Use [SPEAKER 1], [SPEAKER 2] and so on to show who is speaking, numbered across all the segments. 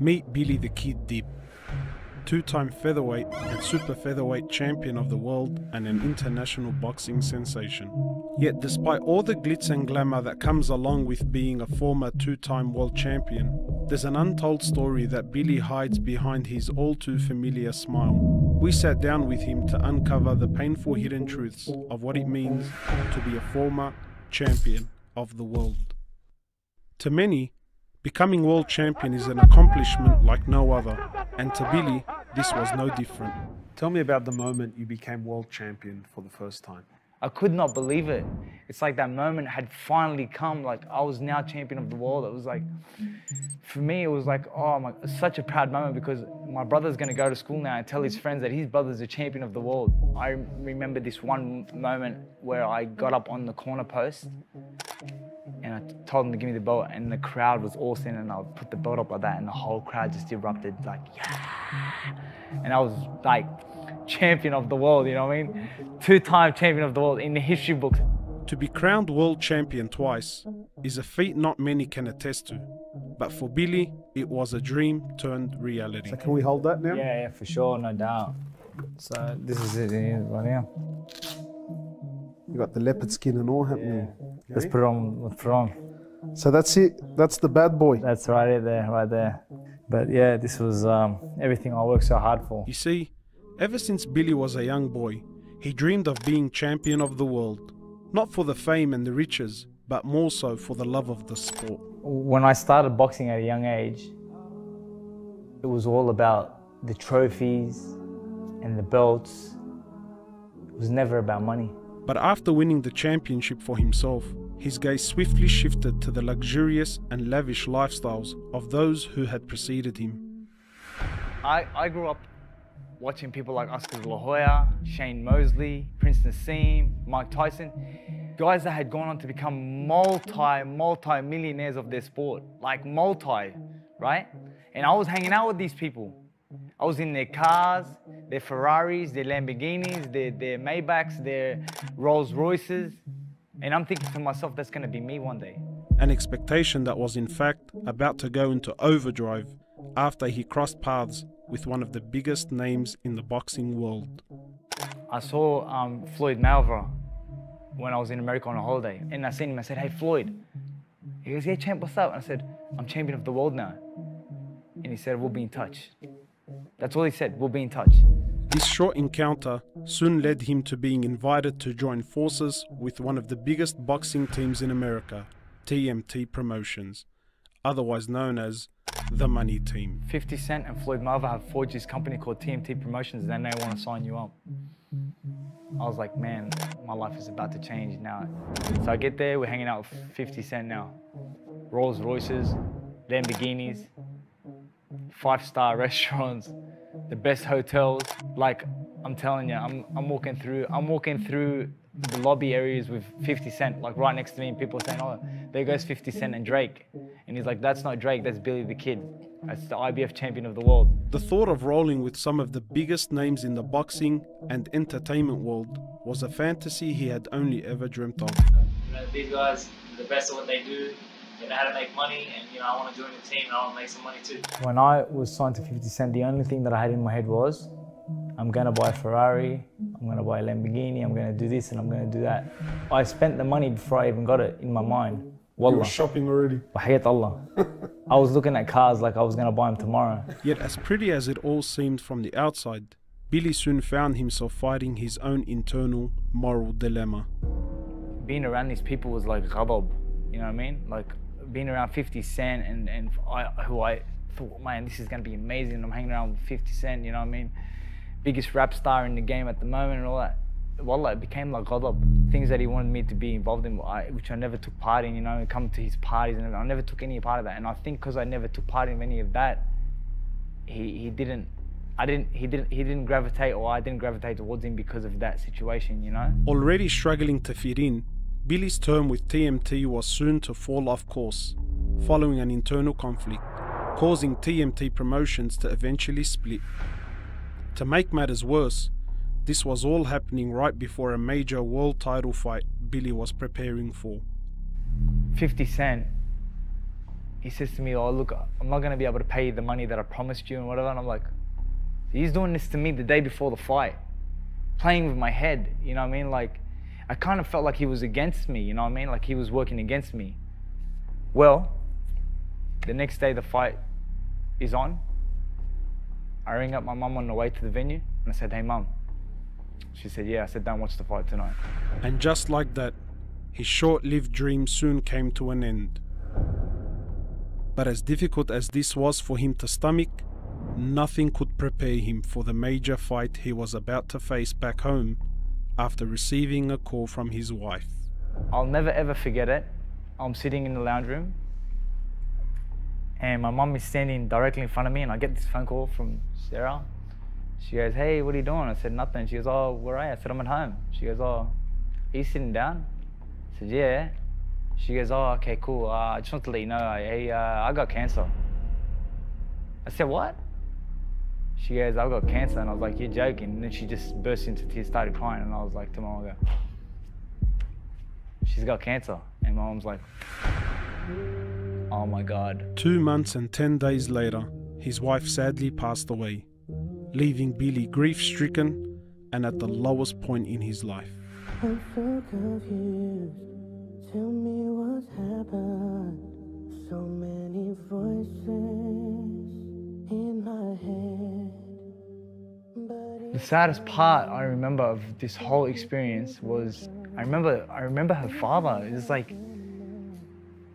[SPEAKER 1] Meet Billy the Kid Dip, two-time featherweight and super featherweight champion of the world and an international boxing sensation. Yet despite all the glitz and glamour that comes along with being a former two-time world champion, there's an untold story that Billy hides behind his all-too-familiar smile. We sat down with him to uncover the painful hidden truths of what it means to be a former champion of the world. To many, becoming world champion is an accomplishment like no other, and to Billy, this was no different. Tell me about the moment you became world champion for the first time.
[SPEAKER 2] I could not believe it. It's like that moment had finally come, like I was now champion of the world. It was like, for me, it was like, oh my, such a proud moment because my brother's gonna go to school now and tell his friends that his brother's a champion of the world. I remember this one moment where I got up on the corner post and I told him to give me the belt and the crowd was awesome and I put the belt up like that and the whole crowd just erupted like, yeah. And I was like, champion of the world, you know what I mean? Two-time champion of the world in the history books.
[SPEAKER 1] To be crowned world champion twice is a feat not many can attest to. But for Billy, it was a dream turned reality. So can we hold that now?
[SPEAKER 2] Yeah, for sure, no doubt. So this is it right now.
[SPEAKER 1] You got the leopard skin and all happening.
[SPEAKER 2] Yeah. Let's put it on,
[SPEAKER 1] So that's it, that's the bad boy.
[SPEAKER 2] That's right there. But yeah, this was everything I worked so hard for.
[SPEAKER 1] You see, ever since Billy was a young boy, he dreamed of being champion of the world. Not for the fame and the riches, but more so for the love of the sport.
[SPEAKER 2] When I started boxing at a young age, it was all about the trophies and the belts. It was never about money.
[SPEAKER 1] But after winning the championship for himself, his gaze swiftly shifted to the luxurious and lavish lifestyles of those who had preceded him.
[SPEAKER 2] I grew up watching people like Oscar De La Hoya, Shane Mosley, Prince Nassim, Mike Tyson, guys that had gone on to become multi-millionaires of their sport, like right? And I was hanging out with these people. I was in their cars, their Ferraris, their Lamborghinis, their Maybachs, their Rolls Royces, and I'm thinking to myself, that's gonna be me one day.
[SPEAKER 1] An expectation that was in fact about to go into overdrive after he crossed paths with one of the biggest names in the boxing world.
[SPEAKER 2] I saw Floyd Mayweather when I was in America on a holiday, and I seen him, I said, hey Floyd. He goes, yeah champ, what's up? And I said, I'm champion of the world now. And he said, we'll be in touch. That's all he said, we'll be in touch.
[SPEAKER 1] This short encounter soon led him to being invited to join forces with one of the biggest boxing teams in America, TMT Promotions, otherwise known as the Money Team.
[SPEAKER 2] 50 Cent and Floyd Mayweather have forged this company called TMT Promotions and then they want to sign you up. I was like, man, my life is about to change now. So I get there, we're hanging out with 50 Cent now. Rolls Royces, Lamborghinis, 5-star restaurants, the best hotels. Like, I'm telling you, I'm walking through the lobby areas with 50 Cent, like right next to me, and people saying, oh, there goes 50 Cent and Drake. And he's like, that's not Drake, that's Billy the Kid. That's the IBF champion of the world.
[SPEAKER 1] The thought of rolling with some of the biggest names in the boxing and entertainment world was a fantasy he had only ever dreamt of.
[SPEAKER 3] You know, these guys are the best at what they do. They know how to make money, and you know, I want to join the team and I want to make some money too.
[SPEAKER 2] When I was signed to 50 Cent, the only thing that I had in my head was, I'm gonna buy a Ferrari, I'm gonna buy a Lamborghini, I'm gonna do this and I'm gonna do that. I spent the money before I even got it in my mind. Wallah.
[SPEAKER 1] You were shopping already?
[SPEAKER 2] Wahayat Allah. I was looking at cars like I was gonna buy them tomorrow.
[SPEAKER 1] Yet as pretty as it all seemed from the outside, Billy soon found himself fighting his own internal moral dilemma.
[SPEAKER 2] Being around these people was like ghadab, you know what I mean? Like being around 50 Cent and who I thought, man, this is gonna be amazing. I'm hanging around with 50 Cent, you know what I mean? Biggest rap star in the game at the moment and all that. Wallah, it became like ghadab. Things that he wanted me to be involved in, which I never took part in, you know, come to his parties and I never took any part of that. And I think because I never took part in any of that, he didn't gravitate, or I didn't gravitate towards him because of that situation, you know?
[SPEAKER 1] Already struggling to fit in, Billy's term with TMT was soon to fall off course, following an internal conflict, causing TMT Promotions to eventually split. To make matters worse, this was all happening right before a major world title fight Billy was preparing for.
[SPEAKER 2] 50 Cent, he says to me, oh look, I'm not gonna be able to pay you the money that I promised you and whatever. And I'm like, he's doing this to me the day before the fight, playing with my head, you know what I mean? Like, I kind of felt like he was against me, you know what I mean? Like he was working against me. Well, the next day the fight is on. I ring up my mum on the way to the venue and I said, hey mum. She said, yeah. I said, don't watch the fight tonight.
[SPEAKER 1] And just like that, his short-lived dream soon came to an end. But as difficult as this was for him to stomach, nothing could prepare him for the major fight he was about to face back home after receiving a call from his wife.
[SPEAKER 2] I'll never ever forget it. I'm sitting in the lounge room and my mum is standing directly in front of me and I get this phone call from Sarah. She goes, hey, what are you doing? I said, nothing. She goes, oh, where are you? I said, I'm at home. She goes, oh, are you sitting down? I said, yeah. She goes, oh, okay, cool. I just want to let you know, I got cancer. I said, what? She goes, I've got cancer. And I was like, you're joking. And then she just burst into tears, started crying. And I was like to my mom, I go, she's got cancer. And my mom's like, oh my God.
[SPEAKER 1] 2 months and 10 days later, his wife sadly passed away, leaving Billy grief-stricken and at the lowest point in his life.
[SPEAKER 4] I'm so confused. Tell me what's happened. So many voices in my head.
[SPEAKER 2] The saddest part I remember of this whole experience was I remember her father. It was like,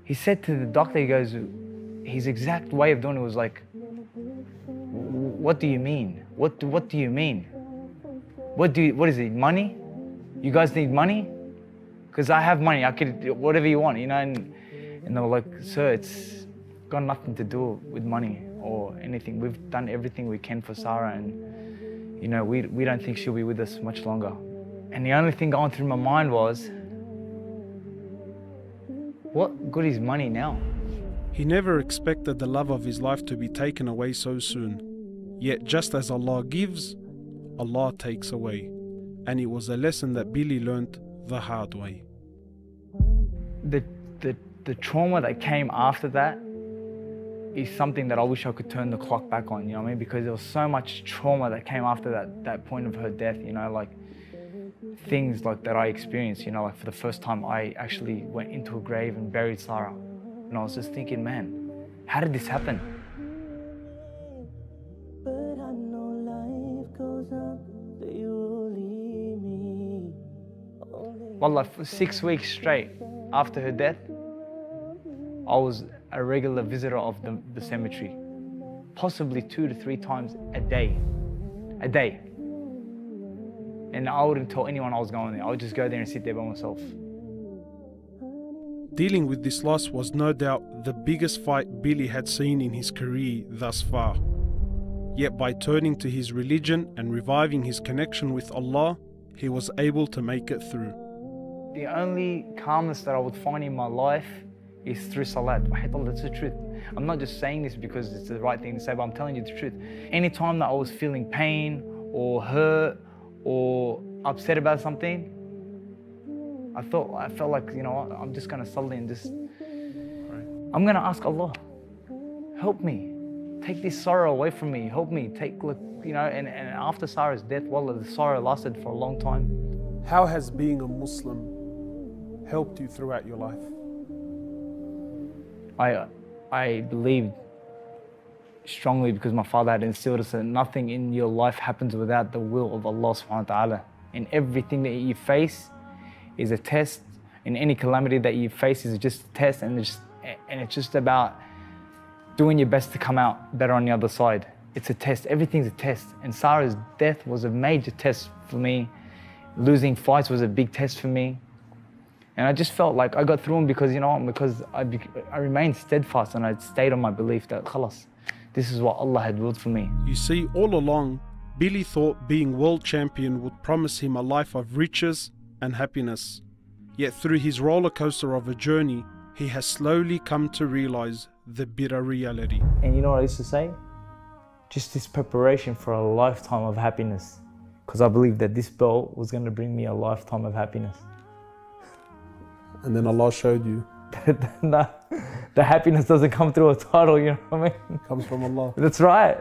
[SPEAKER 2] he said to the doctor, he goes, his exact way of doing it was like, what do you mean? What do you mean? What is it, money? You guys need money? Because I have money, I could, whatever you want, you know? And they were like, sir, it's got nothing to do with money or anything. We've done everything we can for Sarah and, you know, we don't think she'll be with us much longer. And the only thing going through my mind was, what good is money now?
[SPEAKER 1] He never expected the love of his life to be taken away so soon. Yet just as Allah gives, Allah takes away. And it was a lesson that Billy learnt the hard way.
[SPEAKER 2] The trauma that came after that is something that I wish I could turn the clock back on, you know what I mean? Because there was so much trauma that came after that point of her death, you know, like things like that I experienced, you know, like for the first time I actually went into a grave and buried Sarah. And I was just thinking, man, how did this happen?
[SPEAKER 4] But I know life goes on, they will leave me.
[SPEAKER 2] Well, like for 6 weeks straight after her death, I was a regular visitor of the cemetery, possibly 2 to 3 times a day. And I wouldn't tell anyone I was going there. I would just go there and sit there by myself.
[SPEAKER 1] Dealing with this loss was no doubt the biggest fight Billy had seen in his career thus far. Yet by turning to his religion and reviving his connection with Allah, he was able to make it through.
[SPEAKER 2] The only calmness that I would find in my life is through salat. That's the truth. I'm not just saying this because it's the right thing to say, but I'm telling you the truth. Anytime that I was feeling pain or hurt or upset about something, I felt like, you know what, I'm just gonna salat and just, I'm gonna ask Allah, help me, take this sorrow away from me, help me, you know, and after Sarah's death, wallah, the sorrow lasted for a long time.
[SPEAKER 1] How has being a Muslim helped you throughout your life?
[SPEAKER 2] I believed strongly because my father had instilled us that nothing in your life happens without the will of Allah subhanahu wa ta'ala. And everything that you face is a test, and any calamity that you face is just a test, and it's just about doing your best to come out better on the other side. It's a test, everything's a test. And Sarah's death was a major test for me. Losing fights was a big test for me. And I just felt like I got through them because, you know, because I remained steadfast and I stayed on my belief that, khalas, this is what Allah had willed for me.
[SPEAKER 1] You see, all along, Billy thought being world champion would promise him a life of riches and happiness. Yet through his roller coaster of a journey, he has slowly come to realize the bitter reality.
[SPEAKER 2] And you know what I used to say? Just this preparation for a lifetime of happiness. Because I believed that this belt was going to bring me a lifetime of happiness.
[SPEAKER 1] And then Allah showed you
[SPEAKER 2] the happiness doesn't come through a title, you know what I mean?
[SPEAKER 5] Comes from Allah.
[SPEAKER 2] That's right.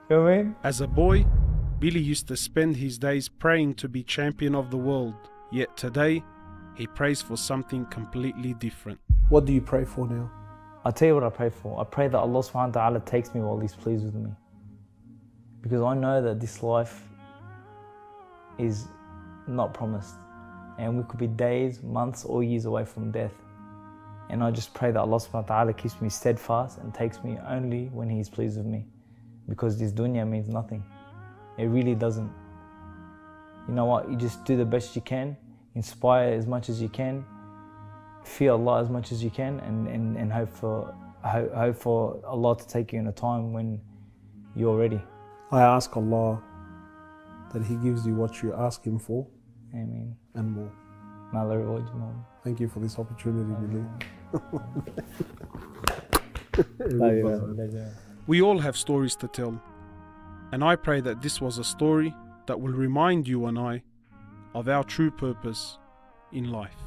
[SPEAKER 2] You know what I mean?
[SPEAKER 1] As a boy, Billy used to spend his days praying to be champion of the world. Yet today, he prays for something completely different.
[SPEAKER 5] What do you pray for now?
[SPEAKER 2] I'll tell you what I pray for. I pray that Allah subhanahu wa ta'ala takes me while He's pleased with me. Because I know that this life is not promised. And we could be days, months, or years away from death. And I just pray that Allah subhanahu wa ta'ala keeps me steadfast and takes me only when He is pleased with me. Because this dunya means nothing. It really doesn't. You know what? You just do the best you can, inspire as much as you can, fear Allah as much as you can, and hope for Allah to take you in a time when you're ready.
[SPEAKER 5] I ask Allah that He gives you what you ask Him for.
[SPEAKER 2] Ameen.
[SPEAKER 5] And more.
[SPEAKER 2] May Allah reward you, Mom.
[SPEAKER 5] Thank you for this opportunity, Billy.
[SPEAKER 1] We all have stories to tell, and I pray that this was a story that will remind you and I of our true purpose in life.